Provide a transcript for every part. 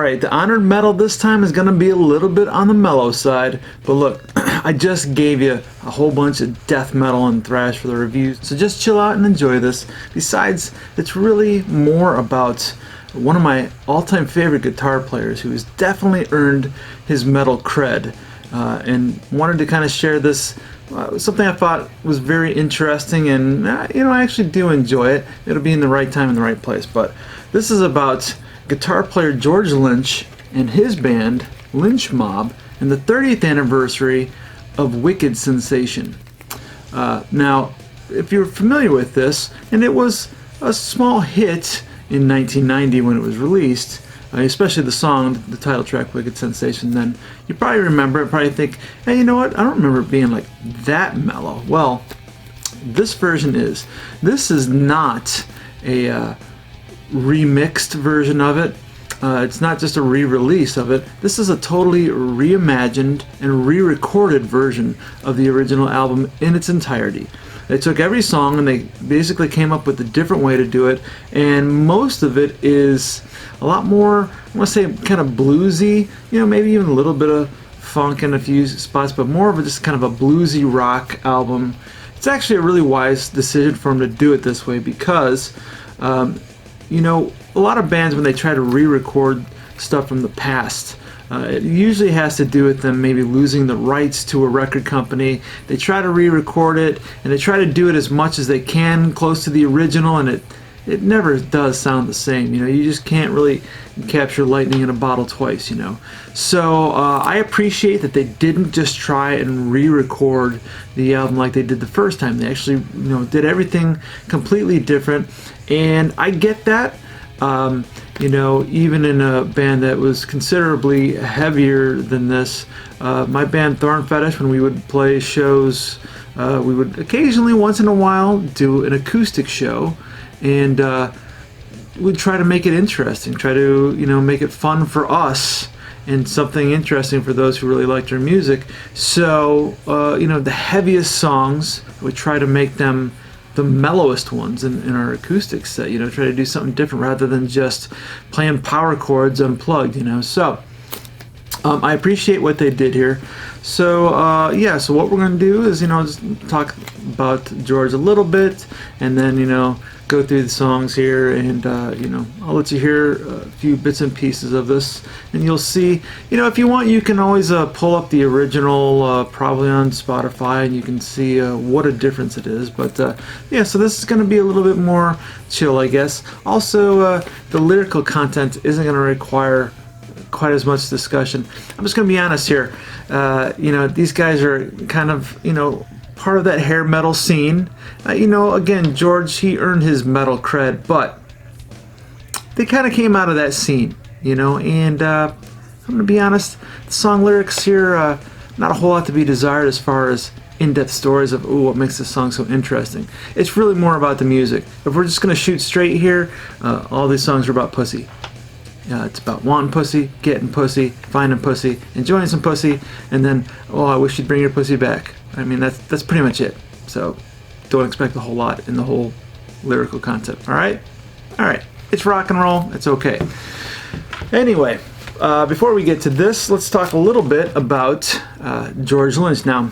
Alright, the honored metal this time is going to be a little bit on the mellow side, but look, I just gave you a whole bunch of death metal and thrash for the reviews, so just chill out and enjoy this. Besides, it's really more about one of my all-time favorite guitar players who has definitely earned his metal cred, and wanted to kind of share this, something I thought was very interesting, and I actually do enjoy it. It'll be in the right time in the right place, but this is about guitar player George Lynch and his band Lynch Mob and the 30th anniversary of Wicked Sensation. Now, if you're familiar with this, and it was a small hit in 1990 when it was released, especially the song, the title track, Wicked Sensation, then you probably remember it, probably think, hey, you know what, I don't remember it being like that mellow. Well, this version is. This is not a remixed version of it. It's not just a re-release of it. This is a totally reimagined and re-recorded version of the original album in its entirety. They took every song and they basically came up with a different way to do it, and most of it is a lot more, I want to say, kind of bluesy, maybe even a little bit of funk in a few spots, but more of just kind of a bluesy rock album. It's actually a really wise decision for them to do it this way because a lot of bands, when they try to re-record stuff from the past, it usually has to do with them maybe losing the rights to a record company. They try to re-record it, and they try to do it as much as they can close to the original, and it never does sound the same. You just can't really capture lightning in a bottle twice, So I appreciate that they didn't just try and re-record the album like they did the first time. They actually, did everything completely different, and I get that. Even in a band that was considerably heavier than this, my band Thorn Fetish, when we would play shows, we would occasionally, once in a while, do an acoustic show, and we'd try to make it interesting, try to, make it fun for us and something interesting for those who really liked our music. So, the heaviest songs, we try to make them the mellowest ones in our acoustic set, try to do something different rather than just playing power chords unplugged, So I appreciate what they did here. So so what we're going to do is, just talk about George a little bit, and then, go through the songs here, and I'll let you hear a few bits and pieces of this, and you'll see, if you want, you can always pull up the original, probably on Spotify, and you can see what a difference it is. But so this is going to be a little bit more chill, I guess. Also, the lyrical content isn't going to require quite as much discussion. I'm just going to be honest here. These guys are kind of, part of that hair metal scene. Again, George, he earned his metal cred, but they kind of came out of that scene, and I'm going to be honest, the song lyrics here, not a whole lot to be desired as far as in-depth stories of, what makes this song so interesting. It's really more about the music. If we're just going to shoot straight here, all these songs are about pussy. It's about wanting pussy, getting pussy, finding pussy, enjoying some pussy, and then, I wish you'd bring your pussy back. I mean, that's pretty much it. So don't expect a whole lot in the whole lyrical concept. All right? It's rock and roll. It's okay. Anyway, before we get to this, let's talk a little bit about George Lynch. Now,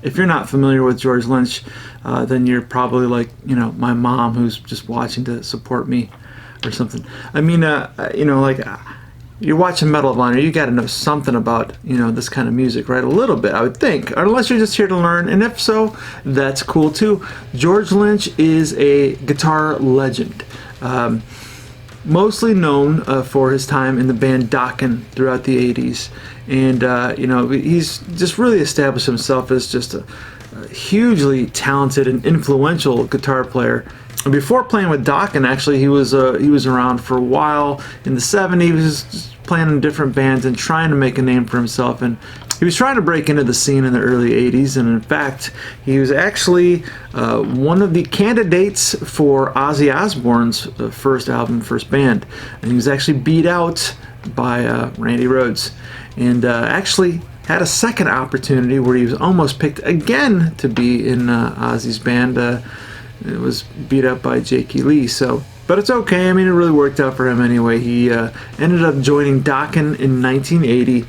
if you're not familiar with George Lynch, then you're probably like, my mom, who's just watching to support me or something. I mean, you're watching Metal of Honor, you got to know something about, this kind of music, right? A little bit, I would think, or unless you're just here to learn, and if so, that's cool too. George Lynch is a guitar legend, mostly known for his time in the band Dokken throughout the 80s, and he's just really established himself as just a hugely talented and influential guitar player. Before playing with Dokken, actually, he was around for a while in the 70s. He was just playing in different bands and trying to make a name for himself, and he was trying to break into the scene in the early 80s, and in fact, he was actually one of the candidates for Ozzy Osbourne's first album, first band, and he was actually beat out by Randy Rhoads, and actually had a second opportunity where he was almost picked again to be in Ozzy's band. It was beat up by Jakey Lee. So But it's okay. I mean, it really worked out for him anyway. He ended up joining Dokken in 1980.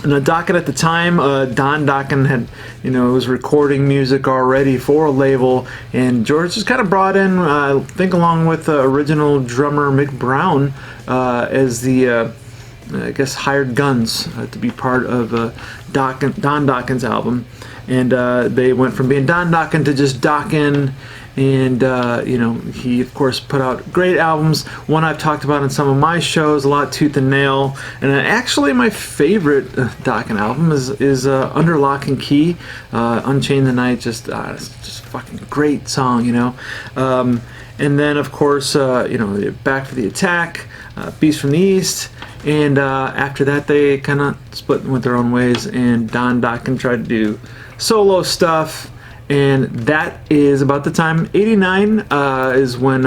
And Dokken at the time, Don Dokken had, was recording music already for a label, and George just kind of brought in, I think, along with original drummer Mick Brown as the, I guess, hired guns to be part of Don Dokken's album. And they went from being Don Dokken to just Dokken. And he of course put out great albums. One I've talked about in some of my shows a lot, Tooth and Nail. And actually my favorite Dokken album is Under Lock and Key. Unchain the Night, it's just fucking great song, and then of course Back for the Attack, Beast from the East. And after that they kind of split and went their own ways, and Don Dokken tried to do solo stuff. And that is about the time, 89 is when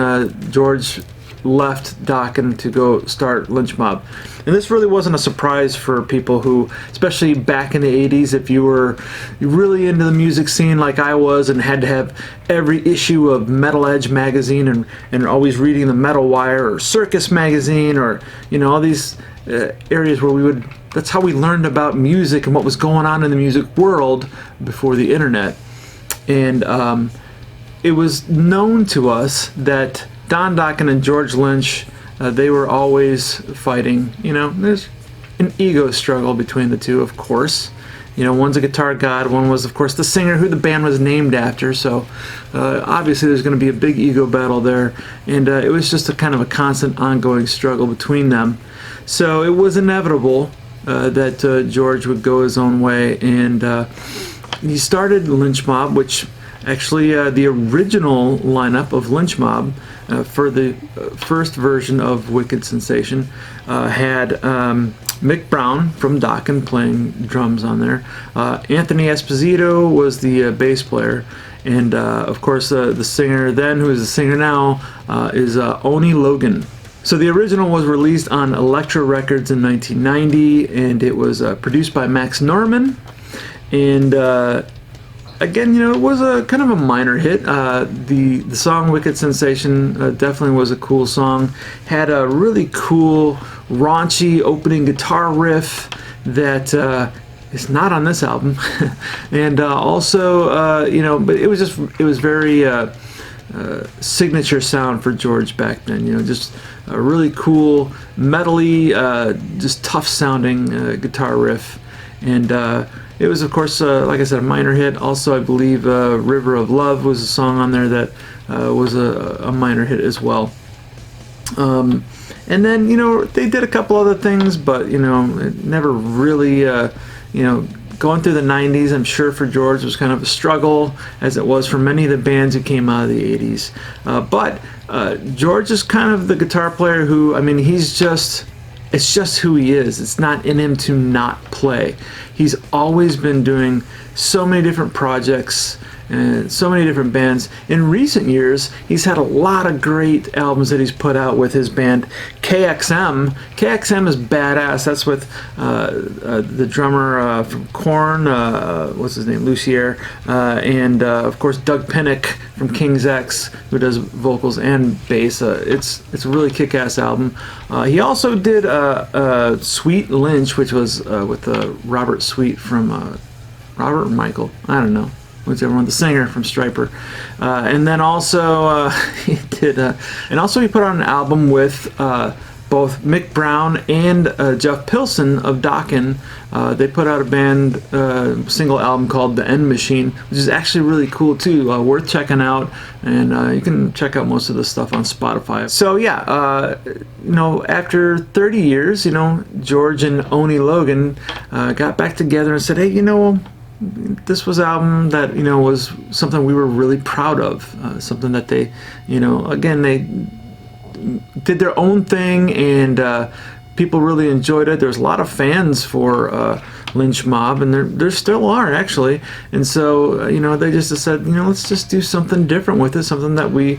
George left Dokken to go start Lynch Mob. And this really wasn't a surprise for people who, especially back in the 80s, if you were really into the music scene like I was and had to have every issue of Metal Edge magazine and always reading the Metal Wire or Circus magazine or, all these areas where that's how we learned about music and what was going on in the music world before the internet. And it was known to us that Don Dokken and George Lynch, they were always fighting. There's an ego struggle between the two, of course. One's a guitar god, one was, of course, the singer who the band was named after. So obviously there's going to be a big ego battle there. And it was just a kind of a constant ongoing struggle between them. So it was inevitable that George would go his own way. And he started Lynch Mob, which actually the original lineup of Lynch Mob for the first version of Wicked Sensation had Mick Brown from Dokken playing drums on there. Anthony Esposito was the bass player. And of course the singer then, who is the singer now, is Oni Logan. So the original was released on Elektra Records in 1990, and it was produced by Max Norman. And again, it was a kind of a minor hit. The song "Wicked Sensation" definitely was a cool song. Had a really cool, raunchy opening guitar riff that is not on this album, and also, but it was very signature sound for George back then. Just a really cool, metally, just tough sounding guitar riff, and. It was, of course, like I said, a minor hit. Also, I believe River of Love was a song on there that was a minor hit as well. And then, they did a couple other things, but, it never really, going through the 90s, I'm sure for George was kind of a struggle, as it was for many of the bands who came out of the 80s. But George is kind of the guitar player who, it's just who he is. It's not in him to not play. He's always been doing so many different projects and so many different bands. In recent years, he's had a lot of great albums that he's put out with his band KXM. KXM is badass. That's with the drummer from Korn, what's his name, Lucier, and of course Doug Pinnick from King's X, who does vocals and bass. It's a really kick-ass album. He also did Sweet Lynch, which was with Robert Sweet from Robert or Michael, I don't know, whichever one, the singer from Stryper. And then also he did, and also he put out an album with both Mick Brown and Jeff Pilson of Dokken. They put out a band single album called The End Machine, which is actually really cool too, worth checking out, and you can check out most of the stuff on Spotify. So yeah, after 30 years, George and Oni Logan got back together and said, hey, this was an album that was something we were really proud of, something that they, again, they did their own thing, and people really enjoyed it. There's a lot of fans for Lynch Mob, and there still are actually. And so they just said, let's just do something different with it, something that we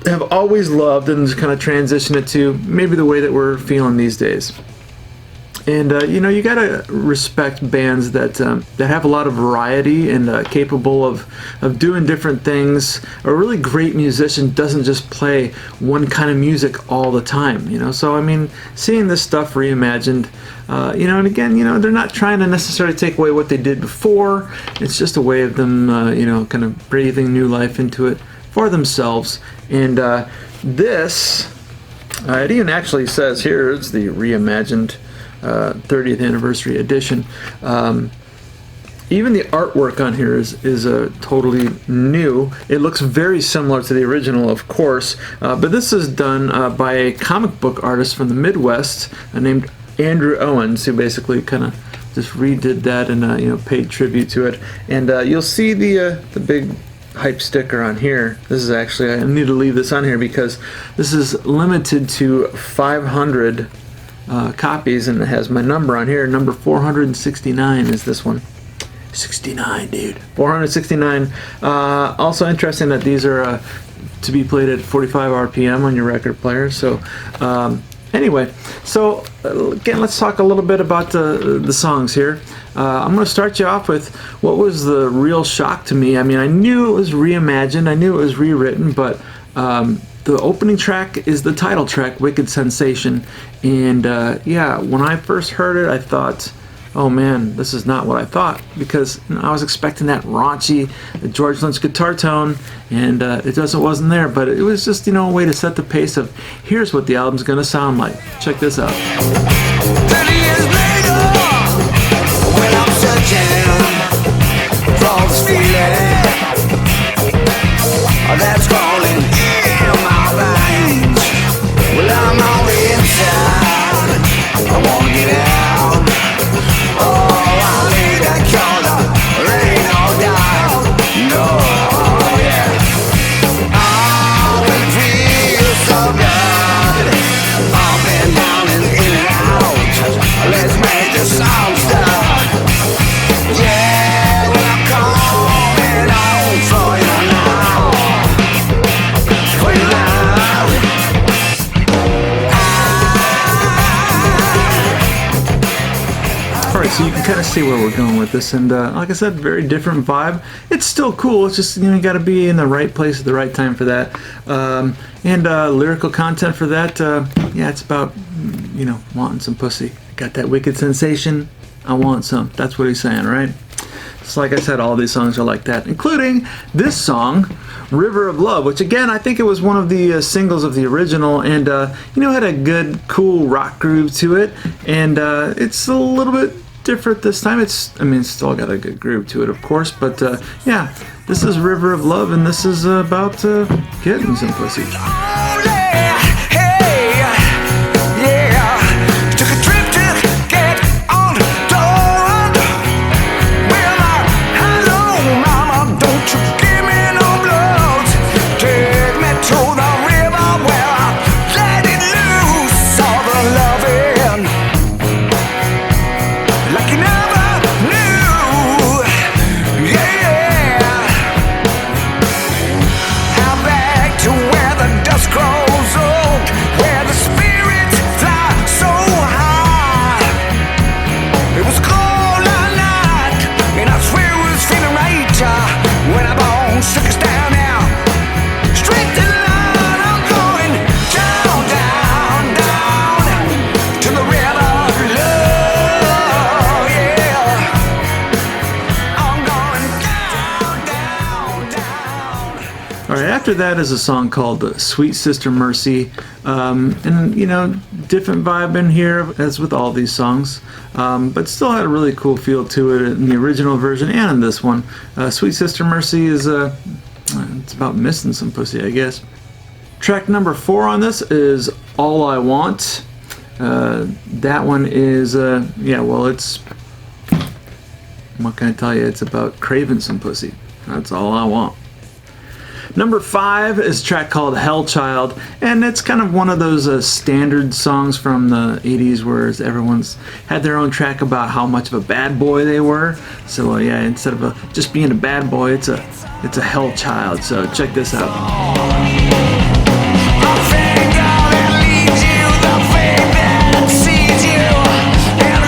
have always loved, and just kind of transition it to maybe the way that we're feeling these days. And you gotta respect bands that have a lot of variety and capable of doing different things. A really great musician doesn't just play one kind of music all the time. So I mean, seeing this stuff reimagined, and again, they're not trying to necessarily take away what they did before. It's just a way of them, kind of breathing new life into it for themselves. And this, it even actually says here, it's the Reimagined 30th anniversary edition. Even the artwork on here is totally new. It looks very similar to the original, of course, but this is done by a comic book artist from the Midwest named Andrew Owens, who basically kind of just redid that and paid tribute to it. And you'll see the big hype sticker on here. This is actually, I need to leave this on here because this is limited to 500 copies, and it has my number on here. Number 469 is this one. 69, dude. 469. Also interesting that these are to be played at 45 RPM on your record player. So anyway, so again, let's talk a little bit about the songs here. I'm going to start you off with what was the real shock to me. I mean, I knew it was reimagined, I knew it was rewritten, but the opening track is the title track, Wicked Sensation. And when I first heard it, I thought, oh man, this is not what I thought, because I was expecting that raunchy George Lynch guitar tone, and it wasn't there. But it was just a way to set the pace of here's what the album's gonna sound like. Check this out. 30 years later, when I'm searching for this feeling that's crawling in my veins. Well, I'm on the inside, I wanna get out. Oh, I need that color, there ain't no doubt. No, yeah. Oh, it feels so good, up and down and in and out. Let's make the sound start. Yeah, well, I'm coming on for you now. For you now. Alright, so you can kind of see where we're going with this, and like I said, very different vibe. It's still cool, it's just, you gotta be in the right place at the right time for that. And lyrical content for that, it's about, wanting some pussy. Got that wicked sensation, I want some. That's what he's saying, right? So like I said, all these songs are like that, including this song, River of Love, which again, I think it was one of the singles of the original, and had a good, cool rock groove to it, and it's a little bit different this time. It's still got a good groove to it, of course, but this is River of Love, and this is about getting some pussy. After that is a song called Sweet Sister Mercy, and different vibe in here as with all these songs, but still had a really cool feel to it in the original version and in this one. Sweet Sister Mercy is it's about missing some pussy, I guess. Track number 4 on this is All I Want. That one is it's, what can I tell you, it's about craving some pussy. That's all I want. Number 5 is a track called Hell Child, and it's kind of one of those standard songs from the 80s where everyone's had their own track about how much of a bad boy they were. So instead of just being a bad boy, it's a hell child. So check this out. The finger that leads you, the fate that sees you, and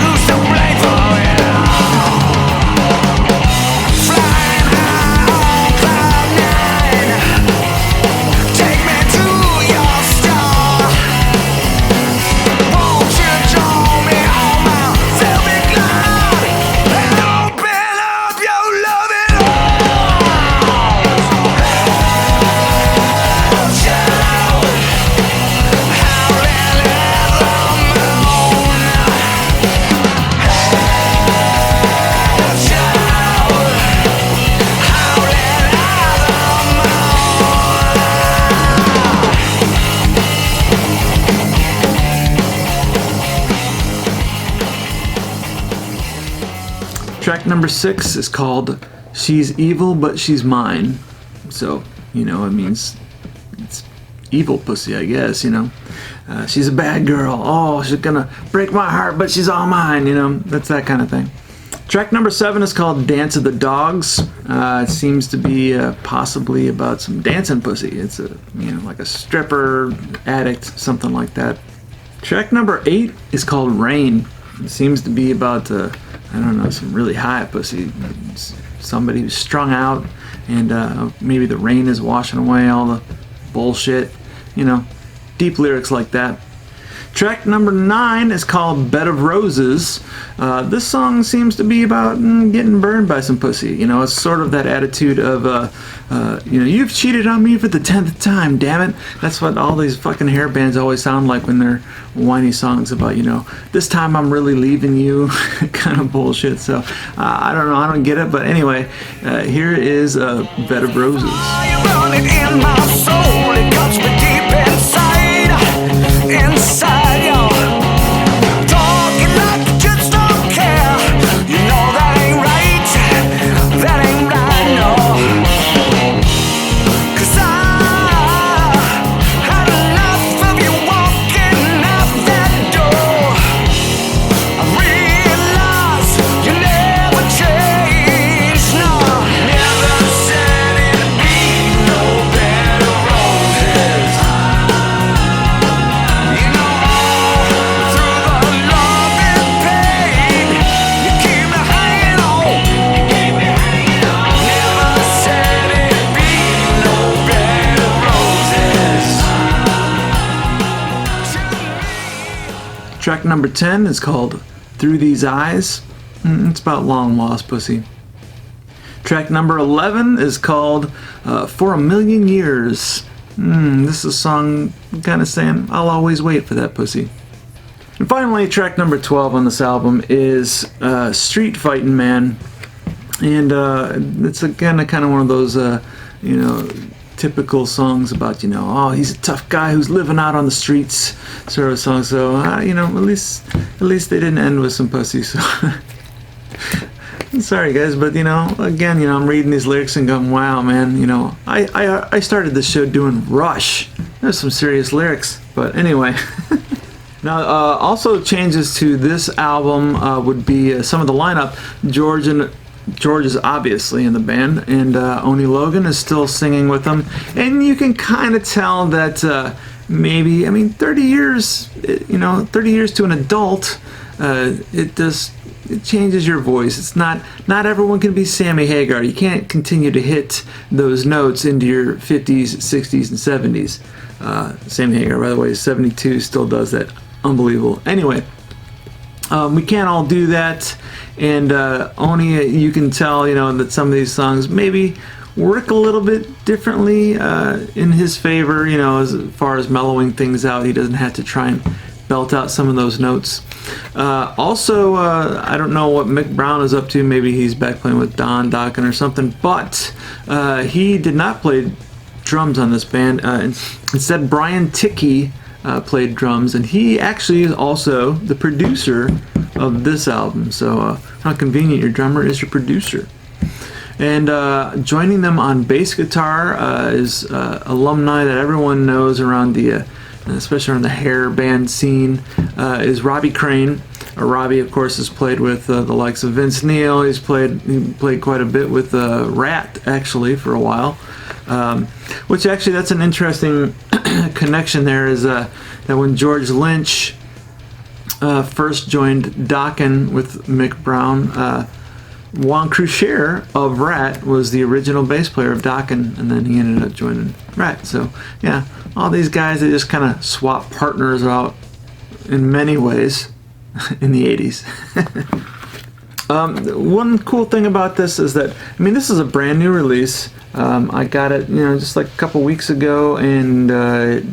number 6 is called She's Evil But She's Mine. So, you know, it means it's evil pussy, I guess, you know. She's a bad girl. Oh, she's gonna break my heart, but she's all mine, you know. That's that kind of thing. Track number 7 is called Dance of the Dogs. It seems to be possibly about some dancing pussy. It's a, you know, like a stripper, addict, something like that. Track number 8 is called Rain. It seems to be about, I don't know, some really high pussy. Somebody who's strung out, and maybe the rain is washing away all the bullshit. You know, deep lyrics like that. Track number 9 is called Bed of Roses. This song seems to be about getting burned by some pussy. You know, it's sort of that attitude of, you know, you've cheated on me for the 10th time, damn it. That's what all these fucking hair bands always sound like when they're whiny songs about, you know, this time I'm really leaving you, kind of bullshit. So, I don't know, I don't get it. But anyway, here is Bed of Roses. Inside you, talking like you just don't care. You know that ain't right, that ain't right, no. 'Cause I had enough of you walking out that door. I realized you never changed, no. Never said it'd be no bed of roses. Track number 10 is called Through These Eyes. It's about long lost pussy. Track number 11 is called For a Million Years. This is a song kind of saying, I'll always wait for that pussy. And finally, track number 12 on this album is Street Fighting Man. And it's again kind of one of those, you know, typical songs about, you know, oh, he's a tough guy who's living out on the streets sort of song. So, you know, at least they didn't end with some pussy. So, sorry guys, but you know, again, you know, I'm reading these lyrics and going, wow, man, you know, I started this show doing Rush. There's some serious lyrics, but anyway. Now, also changes to this album would be some of the lineup. George is obviously in the band, and Oni Logan is still singing with them. And you can kind of tell that maybe, I mean, 30 years, you know, 30 years to an adult, it changes your voice. It's not everyone can be Sammy Hagar. You can't continue to hit those notes into your 50s, 60s, and 70s. Sammy Hagar, by the way, is 72, still does that. Unbelievable. Anyway, we can't all do that. And Oni, you can tell, you know, that some of these songs maybe work a little bit differently in his favor, you know, as far as mellowing things out. He doesn't have to try and belt out some of those notes. Also, I don't know what Mick Brown is up to. Maybe he's back playing with Don Dokken or something. But he did not play drums on this band. Instead, Brian Tickey played drums, and he actually is also the producer of this album. So how convenient, your drummer is your producer. And joining them on bass guitar is alumni that everyone knows around the, especially around the hair band scene, is Robbie Crane. Robbie, of course, has played with the likes of Vince Neil. He played quite a bit with Rat, actually, for a while. Which actually, that's an interesting connection there, is that when George Lynch first joined Dokken with Mick Brown, Juan Croucher of Rat was the original bass player of Dokken, and then he ended up joining Rat. So, yeah, all these guys, they just kind of swap partners out in many ways in the 80s. One cool thing about this is that, I mean, this is a brand new release. I got it, you know, just like a couple weeks ago, and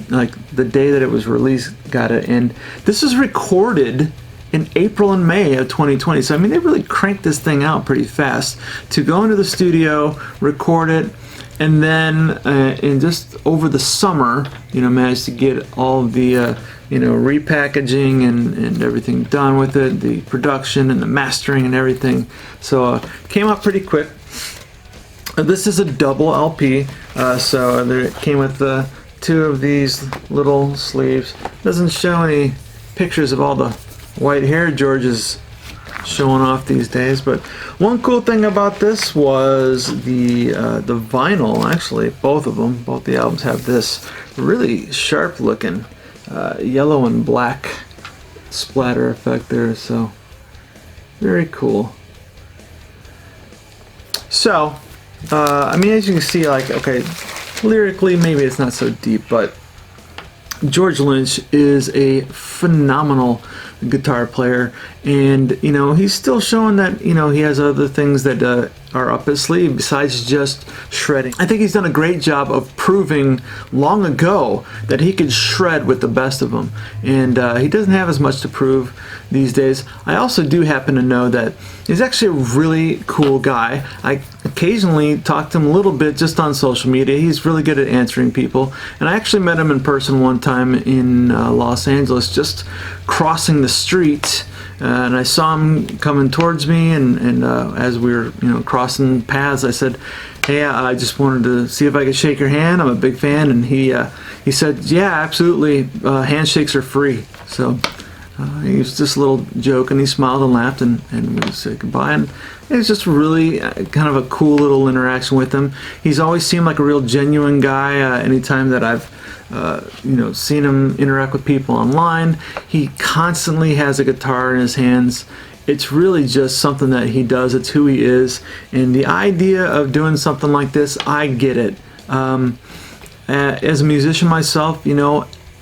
like the day that it was released, got it. And this was recorded in April and May of 2020. So, I mean, they really cranked this thing out pretty fast to go into the studio, record it, and then in just over the summer, you know, managed to get all of the repackaging and everything done with it, the production and the mastering and everything. So came out pretty quick. This is a double LP, so it came with two of these little sleeves. Doesn't show any pictures of all the white hair George's showing off these days, but one cool thing about this was the vinyl. Actually, both the albums have this really sharp looking yellow and black splatter effect there, so very cool. So I mean, as you can see, like, okay, lyrically maybe it's not so deep, but George Lynch is a phenomenal guitar player, and he's still showing that he has other things that are up his sleeve besides just shredding. I think he's done a great job of proving long ago that he could shred with the best of them, and he doesn't have as much to prove these days. I also do happen to know that he's actually a really cool guy. I occasionally talk to him a little bit just on social media. He's really good at answering people, and I actually met him in person one time in Los Angeles, just crossing the street, and I saw him coming towards me, and as we were crossing paths, I said, "Hey, I just wanted to see if I could shake your hand. I'm a big fan." And he said, "Yeah, absolutely. Handshakes are free." So he was just a little joke, and he smiled and laughed, and we said goodbye. And it was just really kind of a cool little interaction with him. He's always seemed like a real genuine guy. Anytime that I've seen him interact with people online, he constantly has a guitar in his hands. It's really just something that he does. It's who he is. And the idea of doing something like this, I get it. As a musician myself,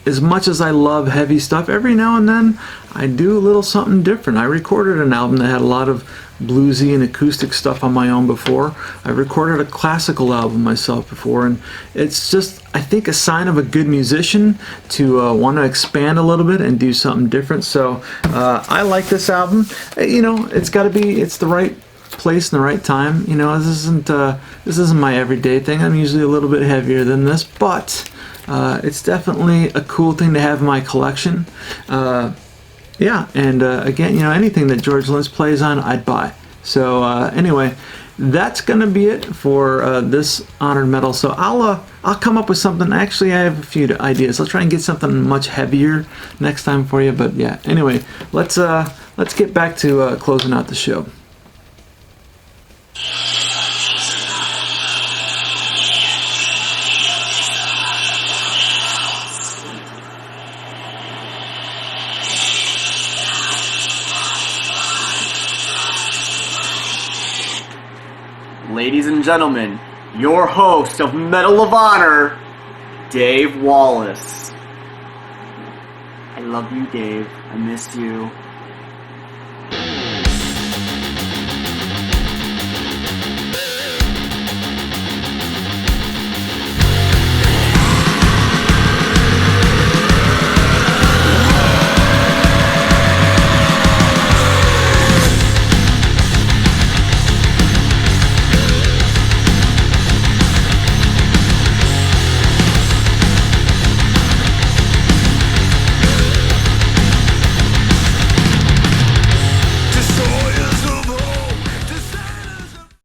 as much as I love heavy stuff, every now and then I do a little something different. I recorded an album that had a lot of bluesy and acoustic stuff on my own before. I recorded a classical album myself before, and it's just, I think, a sign of a good musician to want to expand a little bit and do something different. So I like this album. It's got to be, it's the right place and the right time. This isn't my everyday thing. I'm usually a little bit heavier than this, but it's definitely a cool thing to have in my collection. Yeah, and again, anything that George Lynch plays on, I'd buy. So anyway, that's gonna be it for this Honored Metal. So I'll come up with something. Actually, I have a few ideas. I'll try and get something much heavier next time for you. But yeah, anyway, let's get back to closing out the show. Ladies and gentlemen, your host of Medal of Honor, Dave Wallace. I love you, Dave. I miss you.